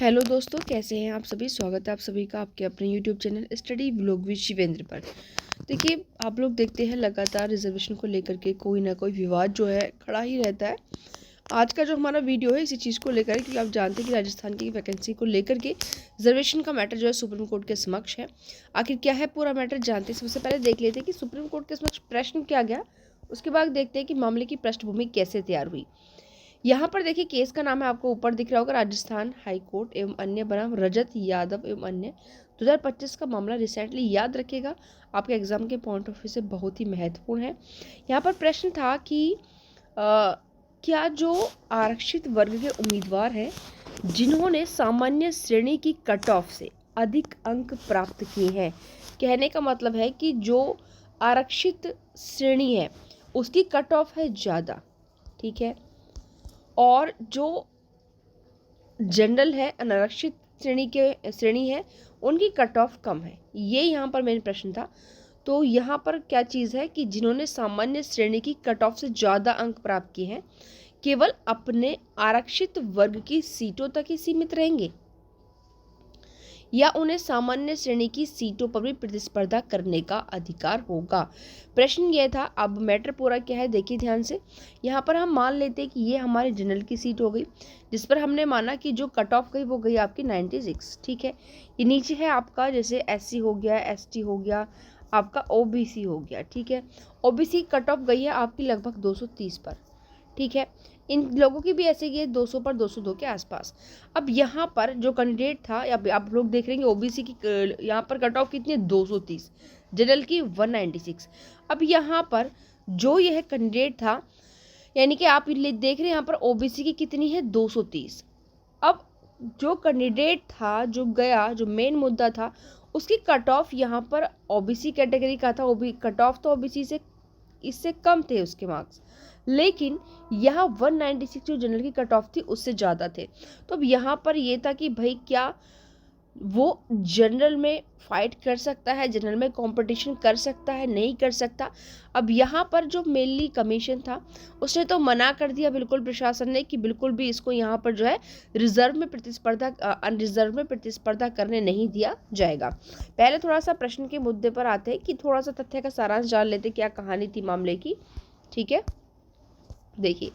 Hello दोस्तों, कैसे हैं आप सभी। स्वागत है आप सभी का आपके अपने YouTube channel study vlog with Shivendra पर। देखिए, आप लोग देखते हैं लगातार रिजर्वेशन को लेकर के कोई ना कोई विवाद जो है खड़ा ही रहता है। आज का जो हमारा वीडियो है इसी चीज़ को लेकर, क्योंकि आप जानते हैं कि राजस्थान की वैकेंसी को लेकर के रिजर्वेशन का मैटर जो है सुप्रीम कोर्ट के समक्ष है। आखिर क्या है पूरा मैटर जानते हैं। सबसे पहले देख लेते हैं कि सुप्रीम कोर्ट के समक्ष प्रश्न क्या गया, उसके बाद देखते हैं कि मामले की पृष्ठभूमि कैसे तैयार हुई। यहाँ पर देखिए, केस का नाम है आपको ऊपर दिख रहा होगा, राजस्थान हाई कोर्ट एवं अन्य बनाम रजत यादव एवं अन्य 2025 का मामला। रिसेंटली याद रखिएगा, आपके एग्जाम के पॉइंट ऑफ व्यू से बहुत ही महत्वपूर्ण है। यहाँ पर प्रश्न था कि क्या जो आरक्षित वर्ग के उम्मीदवार हैं जिन्होंने सामान्य श्रेणी की कट ऑफ से अधिक अंक प्राप्त किए हैं, कहने का मतलब है कि जो आरक्षित श्रेणी है उसकी कट ऑफ है ज़्यादा, ठीक है, और जो जनरल है अनारक्षित श्रेणी है उनकी कट ऑफ कम है। ये यहाँ पर मेन प्रश्न था। तो यहाँ पर क्या चीज़ है कि जिन्होंने सामान्य श्रेणी की कट ऑफ से ज़्यादा अंक प्राप्त किए हैं केवल अपने आरक्षित वर्ग की सीटों तक ही सीमित रहेंगे या उन्हें सामान्य श्रेणी की सीटों पर भी प्रतिस्पर्धा करने का अधिकार होगा। प्रश्न यह था। अब मैटर पूरा क्या है देखिए ध्यान से। यहाँ पर हम मान लेते हैं कि ये हमारी जनरल की सीट हो गई, जिस पर हमने माना कि जो कट ऑफ गई वो गई आपकी 96, ठीक है। ये नीचे है आपका जैसे SC हो गया, ST हो गया, आपका OBC हो गया, ठीक है। OBC कट ऑफ गई है आपकी लगभग 230 पर, ठीक है। इन लोगों की भी ऐसे ही है 200 पर 202 के आसपास। अब यहाँ पर जो कैंडिडेट था, या आप लोग देख रहे हैं OBC की यहाँ पर कट ऑफ कितनी है 230, जनरल की 196। अब यहाँ पर जो यह कैंडिडेट था, यानी कि आप देख रहे हैं यहाँ पर OBC की कितनी है 230। अब जो कैंडिडेट था जो गया, जो मेन मुद्दा था, उसकी कट ऑफ यहाँ पर OBC कैटेगरी का था। कट ऑफ तो OBC से इससे कम थे उसके मार्क्स, लेकिन यहाँ 196 जो जनरल की कट ऑफ थी उससे ज़्यादा थे। तो अब यहाँ पर ये था कि भाई क्या वो जनरल में फाइट कर सकता है, जनरल में कंपटीशन कर सकता है, नहीं कर सकता। अब यहाँ पर जो मेनली कमीशन था उसने तो मना कर दिया बिल्कुल, प्रशासन ने, कि बिल्कुल भी इसको यहाँ पर जो है रिजर्व में प्रतिस्पर्धा अनरिजर्व में प्रतिस्पर्धा करने नहीं दिया जाएगा। पहले थोड़ा सा प्रश्न के मुद्दे पर आते हैं कि थोड़ा सा तथ्य का सारांश जान लेते क्या कहानी थी मामले की, ठीक है। देखिए,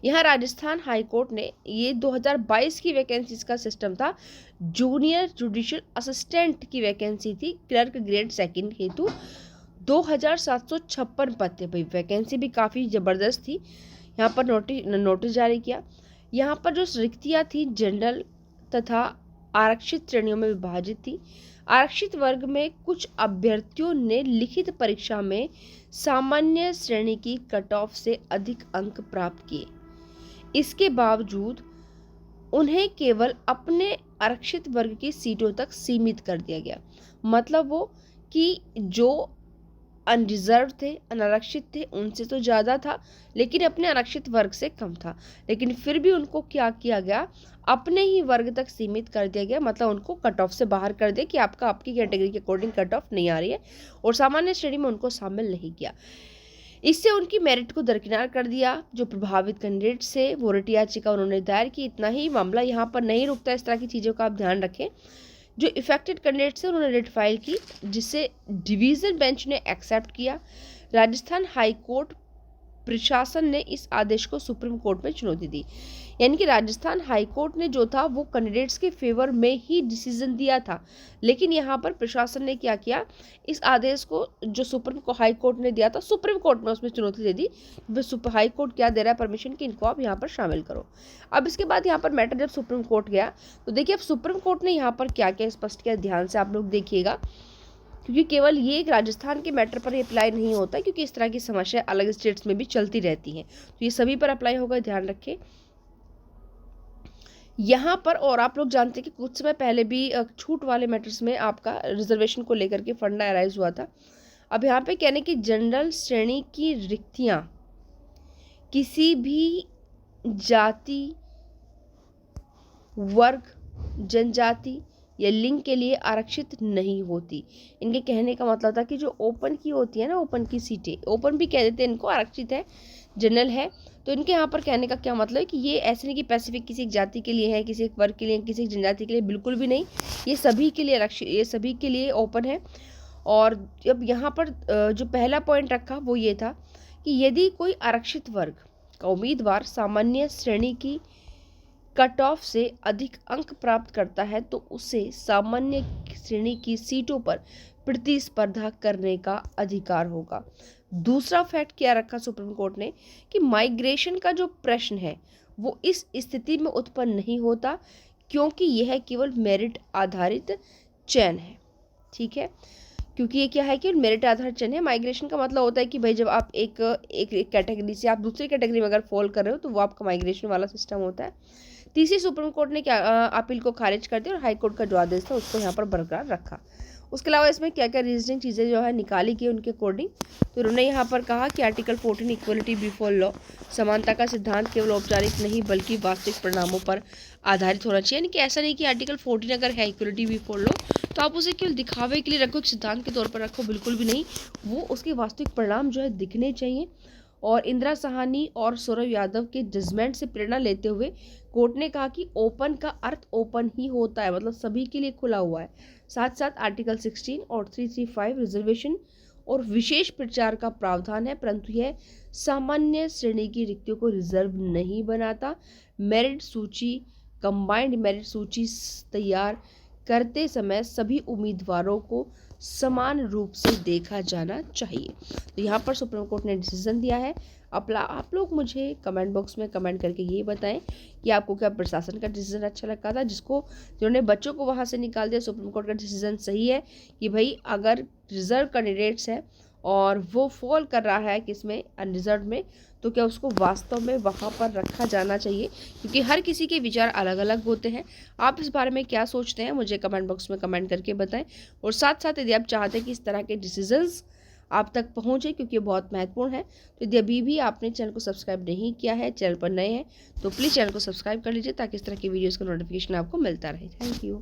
यहाँ राजस्थान हाई कोर्ट ने ये 2022 की वैकेंसीज का सिस्टम था। जूनियर जुडिशियल असिस्टेंट की वैकेंसी थी, क्लर्क ग्रेड सेकंड हेतु 2756 पद थे। भाई वैकेंसी भी काफ़ी ज़बरदस्त थी। यहाँ पर नोटिस जारी किया। यहाँ पर जो रिक्तियाँ थी जनरल तथा आरक्षित श्रेणियों में विभाजित थी। आरक्षित वर्ग में कुछ अभ्यर्थियों ने लिखित परीक्षा में सामान्य श्रेणी की कट ऑफ से अधिक अंक प्राप्त किए। इसके बावजूद उन्हें केवल अपने आरक्षित वर्ग की सीटों तक सीमित कर दिया गया। मतलब वो कि जो अनरिजर्व थे, अनारक्षित थे, उनसे तो ज़्यादा था, लेकिन अपने आरक्षित वर्ग से कम था। लेकिन फिर भी उनको क्या किया गया, अपने ही वर्ग तक सीमित कर दिया गया। मतलब उनको कट ऑफ से बाहर कर दिया कि आपकी कैटेगरी के अकॉर्डिंग कट ऑफ नहीं आ रही है, और सामान्य श्रेणी में उनको शामिल नहीं किया। इससे उनकी मेरिट को दरकिनार कर दिया। जो प्रभावित कैंडिडेट से वो रिट याचिका उन्होंने दायर की। इतना ही, मामला यहाँ पर नहीं रुकता। इस तरह की चीज़ों का आप ध्यान रखें। जो इफेक्टेड कैंडिडेट से उन्होंने रिट फाइल की, जिसे डिवीजन बेंच ने एक्सेप्ट किया। राजस्थान हाई कोर्ट प्रशासन ने इस आदेश को सुप्रीम कोर्ट में चुनौती दी। यानी कि राजस्थान हाई कोर्ट ने जो था वो कैंडिडेट्स के फेवर में ही डिसीजन दिया था, लेकिन यहाँ पर प्रशासन ने क्या किया, इस आदेश को जो सुप्रीम हाई कोर्ट ने दिया था, सुप्रीम कोर्ट में उसमें चुनौती दे दी। सुपर हाई कोर्ट क्या दे रहा है परमिशन कि इनको आप यहाँ पर शामिल करो। अब इसके बाद यहाँ पर मैटर जब सुप्रीम कोर्ट गया तो देखिए अब सुप्रीम कोर्ट ने यहाँ पर क्या क्या स्पष्ट किया, ध्यान से आप लोग देखिएगा, क्योंकि केवल ये एक राजस्थान के मैटर पर अप्लाई नहीं होता, क्योंकि इस तरह की समस्या अलग स्टेट्स में भी चलती रहती हैं, तो ये सभी पर अप्लाई होगा, ध्यान रखें यहाँ पर। और आप लोग जानते हैं कि कुछ समय पहले भी छूट वाले मैटर्स में आपका रिजर्वेशन को लेकर के फंडा अराइज हुआ था। अब यहाँ पे कहने की जनरल श्रेणी की रिक्तियाँ किसी भी जाति, वर्ग, जनजाति या लिंक के लिए आरक्षित नहीं होती। इनके कहने का मतलब था कि जो ओपन की होती है ना, ओपन की सीटें, ओपन भी कह देते हैं इनको, आरक्षित है, जनरल है, तो इनके यहाँ पर कहने का क्या मतलब है कि ये ऐसे नहीं कि स्पेसिफिक किसी एक जाति के लिए है, किसी एक वर्ग के लिए, किसी एक जनजाति के लिए, बिल्कुल भी नहीं, ये सभी के लिए आरक्षित, ये सभी के लिए ओपन है। और अब यहाँ पर जो पहला पॉइंट रखा वो ये था कि यदि कोई आरक्षित वर्ग का उम्मीदवार सामान्य श्रेणी की कट ऑफ से अधिक अंक प्राप्त करता है तो उसे सामान्य श्रेणी की सीटों पर प्रतिस्पर्धा करने का अधिकार होगा। दूसरा फैक्ट क्या रखा सुप्रीम कोर्ट ने कि माइग्रेशन का जो प्रश्न है वो इस स्थिति में उत्पन्न नहीं होता क्योंकि यह केवल मेरिट आधारित चयन है। ठीक है, क्योंकि ये क्या है कि मेरिट आधारित चयन है। माइग्रेशन का मतलब होता है कि भाई जब आप एक कैटेगरी से आप दूसरी कैटेगरी में अगर फॉल कर रहे हो तो वो आपका माइग्रेशन वाला सिस्टम होता है। तीसरी सुप्रीम कोर्ट ने क्या अपील को खारिज कर दिया और हाई कोर्ट का जो आदेश था उसको यहाँ पर बरकरार रखा। उसके अलावा इसमें क्या क्या रीजनिंग चीज़ें जो है निकाली गई उनके अकॉर्डिंग, तो उन्होंने यहाँ पर कहा कि आर्टिकल 14 इक्वलिटी बिफोर लॉ, समानता का सिद्धांत केवल औपचारिक नहीं बल्कि वास्तविक परिणामों पर आधारित होना चाहिए। यानी कि ऐसा नहीं कि आर्टिकल 14 अगर है इक्वलिटी बिफोर लॉ तो आप उसे केवल दिखावे के लिए रखो, एक सिद्धांत के तौर पर रखो, बिल्कुल भी नहीं, वो उसके वास्तविक परिणाम जो है दिखने चाहिए। और इंदिरा साहनी और सौरभ यादव के जजमेंट से प्रेरणा लेते हुए कोर्ट ने कहा कि ओपन का अर्थ ओपन ही होता है, मतलब सभी के लिए खुला हुआ है। साथ साथ आर्टिकल 16 और 335 रिजर्वेशन और विशेष प्रचार का प्रावधान है, परंतु यह सामान्य श्रेणी की रिक्तियों को रिजर्व नहीं बनाता। मेरिट सूची, कंबाइंड मेरिट सूची तैयार करते समय सभी उम्मीदवारों को समान रूप से देखा जाना चाहिए। तो यहाँ पर सुप्रीम कोर्ट ने डिसीजन दिया है। आप लोग मुझे कमेंट बॉक्स में कमेंट करके ये बताएं कि आपको क्या प्रशासन का डिसीजन अच्छा लगा था, जिन्होंने बच्चों को वहाँ से निकाल दिया। सुप्रीम कोर्ट का डिसीजन सही है कि भाई अगर रिजर्व कैंडिडेट्स है और वो फॉल कर रहा है किसमें, अनरिजर्व में, तो क्या उसको वास्तव में वहाँ पर रखा जाना चाहिए, क्योंकि हर किसी के विचार अलग अलग होते हैं। आप इस बारे में क्या सोचते हैं मुझे कमेंट बॉक्स में कमेंट करके बताएं। और साथ साथ यदि आप चाहते हैं कि इस तरह के डिसीजंस आप तक पहुँचे, क्योंकि बहुत महत्वपूर्ण है, तो यदि अभी भी आपने चैनल को सब्सक्राइब नहीं किया है, चैनल पर नए हैं, तो प्लीज़ चैनल को सब्सक्राइब कर लीजिए ताकि इस तरह की वीडियोज़ का नोटिफिकेशन आपको मिलता रहे। Thank you.